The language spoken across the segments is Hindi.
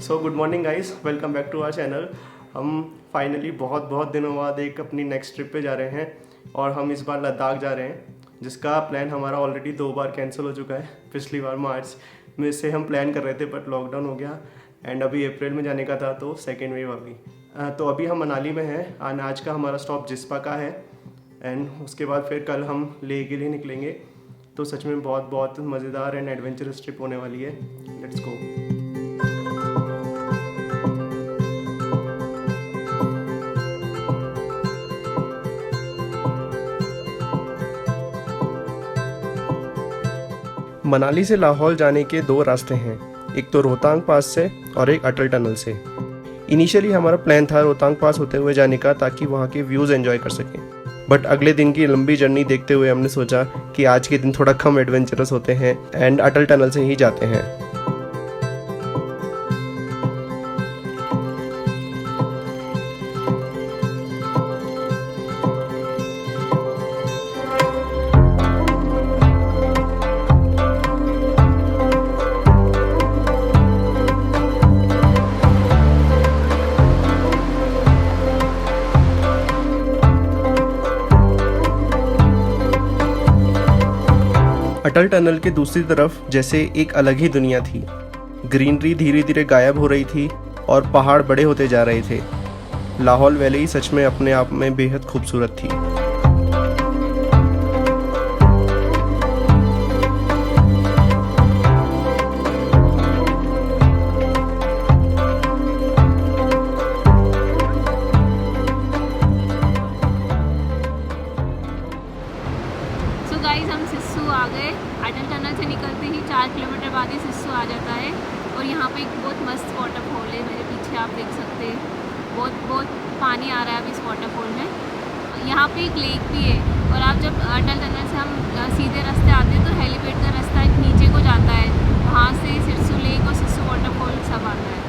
So good morning guys, welcome back to our channel. हम फाइनली बहुत दिनों बाद एक अपनी नेक्स्ट ट्रिप पे जा रहे हैं और हम इस बार लद्दाख जा रहे हैं, जिसका प्लान हमारा ऑलरेडी 2 बार कैंसिल हो चुका है। पिछली बार मार्च में से हम प्लान कर रहे थे बट लॉकडाउन हो गया एंड अभी अप्रैल में जाने का था तो सेकेंड वेव आ गई। तो अभी हम मनाली में हैं एंड आज का हमारा स्टॉप जिस्पा का है एंड उसके बाद फिर कल हम लेह के लिए निकलेंगे। तो सच में बहुत मज़ेदार एंड एडवेंचरस ट्रिप होने वाली है। Let's go. मनाली से लाहौल जाने के 2 रास्ते हैं, एक तो रोहतांग पास से और एक अटल टनल से। इनिशियली हमारा प्लान था रोहतांग पास होते हुए जाने का ताकि वहाँ के व्यूज़ एंजॉय कर सकें, बट अगले दिन की लंबी जर्नी देखते हुए हमने सोचा कि आज के दिन थोड़ा कम एडवेंचरस होते हैं एंड अटल टनल से ही जाते हैं। अटल टनल के दूसरी तरफ जैसे एक अलग ही दुनिया थी। ग्रीनरी धीरे धीरे गायब हो रही थी और पहाड़ बड़े होते जा रहे थे। लाहौल वैली सच में अपने आप में बेहद खूबसूरत थी। सो गाइस, हम सिस्सू आ गए। अटल टनल से निकलते ही 4 किलोमीटर बाद ही सिस्सू आ जाता है और यहाँ पे एक बहुत मस्त वाटरफॉल है। मेरे पीछे आप देख सकते हैं, बहुत पानी आ रहा है अभी इस वाटरफॉल में। यहाँ पे एक लेक भी है और आप जब अटल टनल से हम सीधे रास्ते आते हैं तो हेलीपैड का रास्ता एक नीचे को जाता है, वहाँ से सिस्सू लेक और सिस्सू वाटरफॉल सब आता है।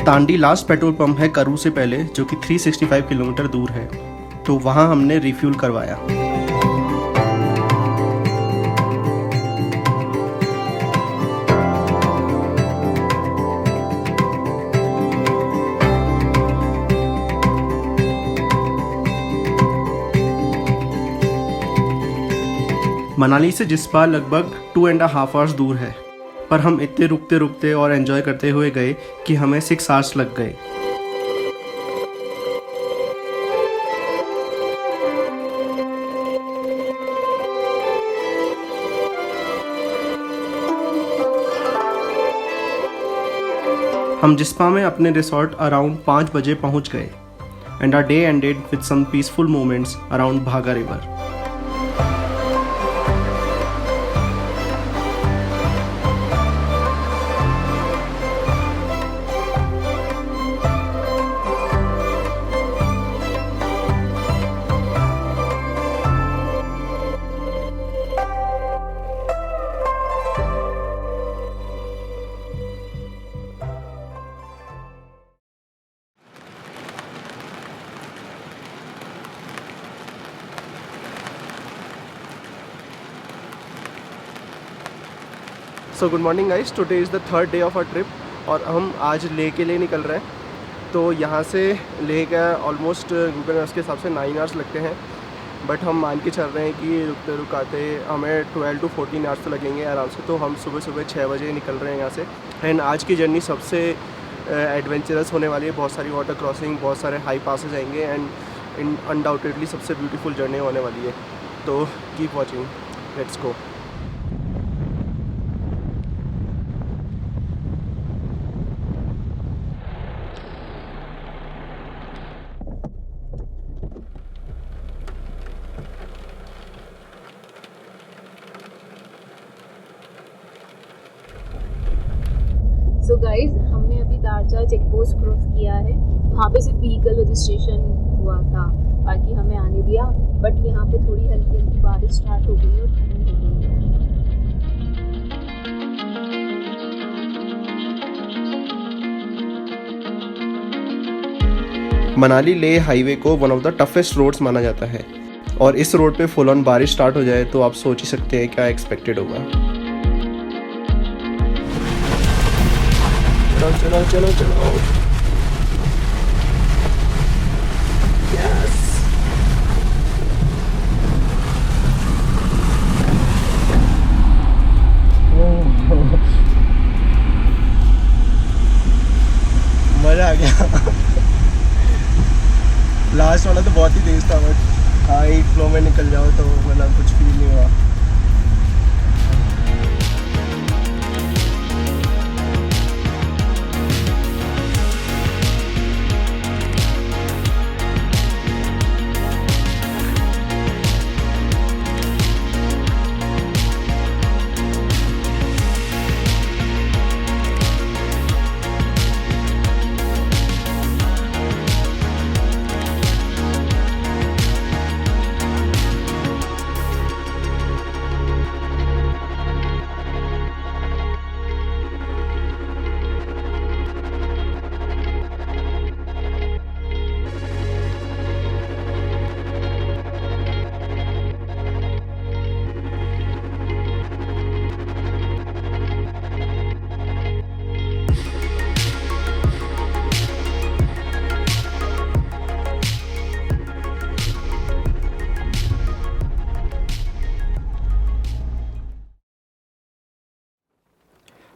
तांडी लास्ट पेट्रोल पंप है करू से पहले, जो कि 365 किलोमीटर दूर है, तो वहाँ हमने रिफ्यूल करवाया। मनाली से जिस्पा लगभग 2.5 आवर्स दूर है, पर हम इतने रुकते और एंजॉय करते हुए गए कि हमें 6 आवर्स लग गए। हम जिस्पा में अपने रिसोर्ट अराउंड 5 बजे पहुंच गए and our day ended with some peaceful moments around Bhaga river. So good morning guys, today is the 3rd day of our trip और हम आज लेह के लिए निकल रहे हैं। तो यहाँ से लेह का ऑलमोस्ट गूगल मैप्स के हिसाब से 9 आवर्स लगते हैं, बट हम मान के चल रहे हैं कि रुकते रुकाते हमें 12 to 14 आवर्स तो लगेंगे आराम से। तो हम सुबह 6 बजे निकल रहे हैं यहाँ से एंड आज की जर्नी सबसे एडवेंचरस होने वाली है। बहुत सारी वाटर क्रॉसिंग, बहुत सारे हाई पासेस आएंगे एंड अनडाउटेडली सबसे ब्यूटीफुल जर्नी होने वाली है। तो keep watching, let's go. So guys, हमने अभी दारचा चेक पोस्ट क्रॉस किया है। वहाँ पे सिर्फ व्हीकल रजिस्ट्रेशन हुआ था, बाकी हमें आने दिया। बट यहाँ पे थोड़ी हल्की हल्की बारिश स्टार्ट हो गई और ठंड हो गई है। मनाली लेह हाईवे को one of the toughest roads माना जाता है और इस रोड पे फुल ऑन बारिश स्टार्ट हो जाए तो आप सोच ही सकते हैं क्या एक्सपेक्टेड होगा। चलो चलो चलो चलो। मज़ा आ गया। लास्ट वाला तो बहुत ही तेज था बट हाँ एक फ्लो में निकल जाओ तो मतलब कुछ फील नहीं हुआ।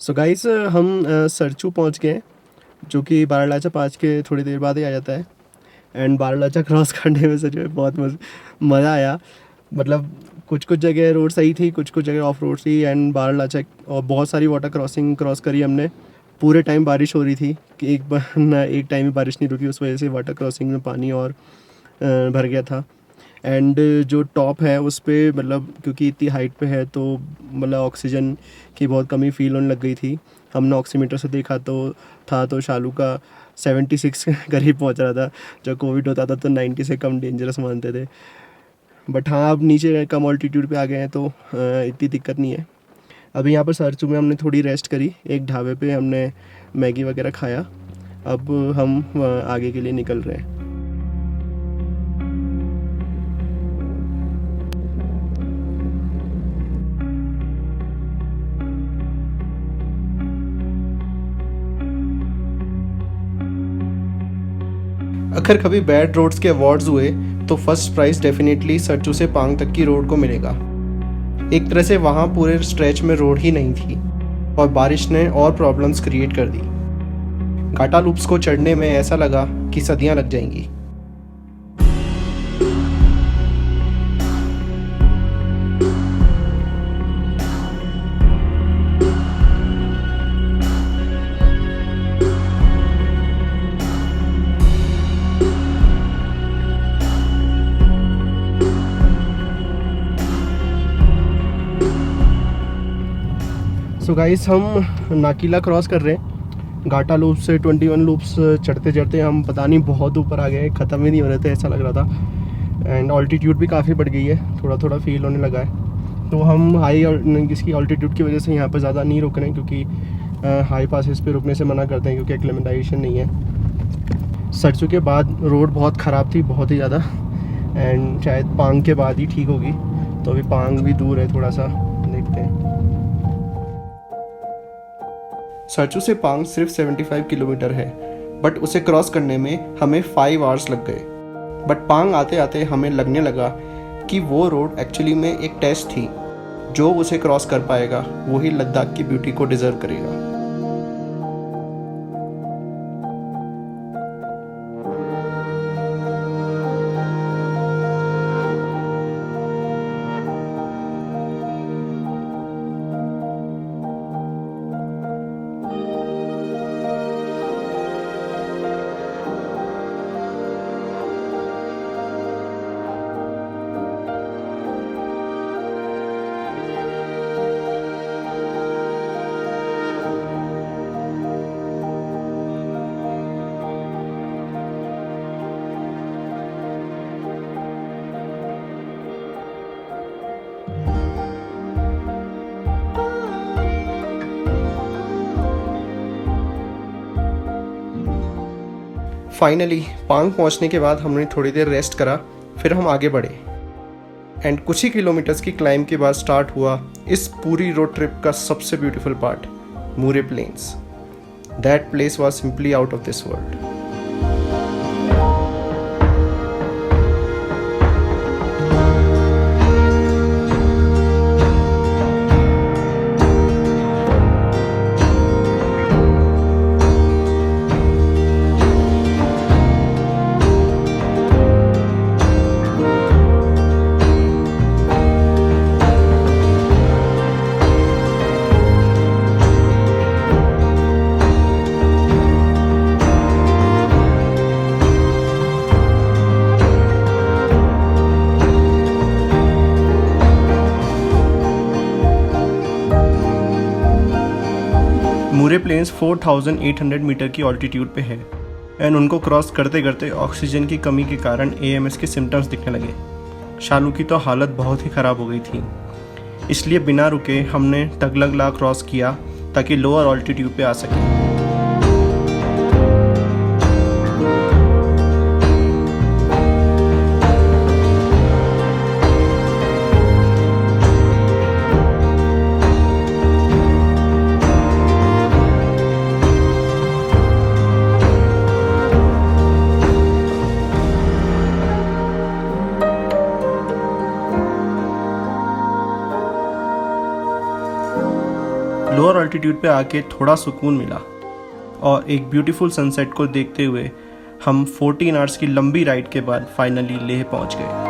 सो गाइस हम सरचू पहुंच गए जो कि बारालाचा पास के थोड़ी देर बाद ही आ जाता है। एंड बारालाचा क्रॉस करने में सच में बहुत मज़ा आया। मतलब कुछ कुछ जगह रोड सही थी, कुछ कुछ जगह ऑफ रोड थी। एंड बारालाचा और बहुत सारी वाटर क्रॉसिंग क्रॉस करी हमने। पूरे टाइम बारिश हो रही थी कि एक बार ना एक टाइम में बारिश नहीं रुकी, उस वजह से वाटर क्रॉसिंग में पानी और भर गया था। एंड जो टॉप है उस पर मतलब क्योंकि इतनी हाइट पे है तो मतलब ऑक्सीजन की बहुत कमी फील होने लग गई थी। हमने ऑक्सीमीटर से देखा तो शालू का 76 करीब पहुंच रहा था। जब कोविड होता था तो 90 से कम डेंजरस मानते थे। बट हाँ अब नीचे कम ऑल्टीट्यूड पे आ गए हैं तो इतनी दिक्कत नहीं है। अभी यहाँ पर सरचू में हमने थोड़ी रेस्ट करी, एक ढाबे पे हमने मैगी वगैरह खाया। अब हम आगे के लिए निकल रहे हैं। अगर कभी बैड रोड्स के अवार्ड्स हुए तो फर्स्ट प्राइज़ डेफिनेटली सरचू से पांग तक की रोड को मिलेगा। एक तरह से वहाँ पूरे स्ट्रेच में रोड ही नहीं थी और बारिश ने और प्रॉब्लम्स क्रिएट कर दी। घाटा लूप्स को चढ़ने में ऐसा लगा कि सदियाँ लग जाएंगी। सो गाइस हम नाकीला क्रॉस कर रहे हैं। घाटा लूप से 21 लूप्स चढ़ते चढ़ते हम पता नहीं बहुत ऊपर आ गए, ख़त्म ही नहीं हो रहे थे ऐसा लग रहा था। एंड ऑल्टीट्यूड भी काफ़ी बढ़ गई है, थोड़ा थोड़ा फील होने लगा है। तो हम हाई इसकी ऑल्टीट्यूड की वजह से यहाँ पर ज़्यादा नहीं रुक रहे हैं क्योंकि हाई पासेस पे रुकने से मना करते हैं क्योंकि एक्लेमेटाइजेशन नहीं है। सरचू के बाद रोड बहुत ख़राब थी, बहुत ही ज़्यादा। एंड शायद पांग के बाद ही ठीक होगी। तो अभी पांग भी दूर है थोड़ा सा, देखते हैं। सरचू से पांग सिर्फ 75 किलोमीटर है बट उसे क्रॉस करने में हमें 5 आवर्स लग गए। बट पांग आते आते हमें लगने लगा कि वो रोड एक्चुअली में एक टेस्ट थी। जो उसे क्रॉस कर पाएगा वही लद्दाख की ब्यूटी को डिज़र्व करेगा। फाइनली पांग पहुंचने के बाद हमने थोड़ी देर रेस्ट करा, फिर हम आगे बढ़े एंड कुछ ही किलोमीटर्स की क्लाइंब के बाद स्टार्ट हुआ इस पूरी रोड ट्रिप का सबसे beautiful part, More plains. That place was simply out of this world. More plains 4800 metre की ऑल्टीट्यूड पे है एंड उनको क्रॉस करते करते ऑक्सीजन की कमी के कारण AMS के सिम्टम्स दिखने लगे। शालू की तो हालत बहुत ही ख़राब हो गई थी, इसलिए बिना रुके हमने टगलगला क्रॉस किया ताकि लोअर ऑल्टीट्यूड पे आ सके। लोअर ऑल्टीट्यूड पे आके थोड़ा सुकून मिला और एक ब्यूटीफुल सनसेट को देखते हुए हम 14 आवर्स की लंबी राइड के बाद फाइनली लेह पहुंच गए।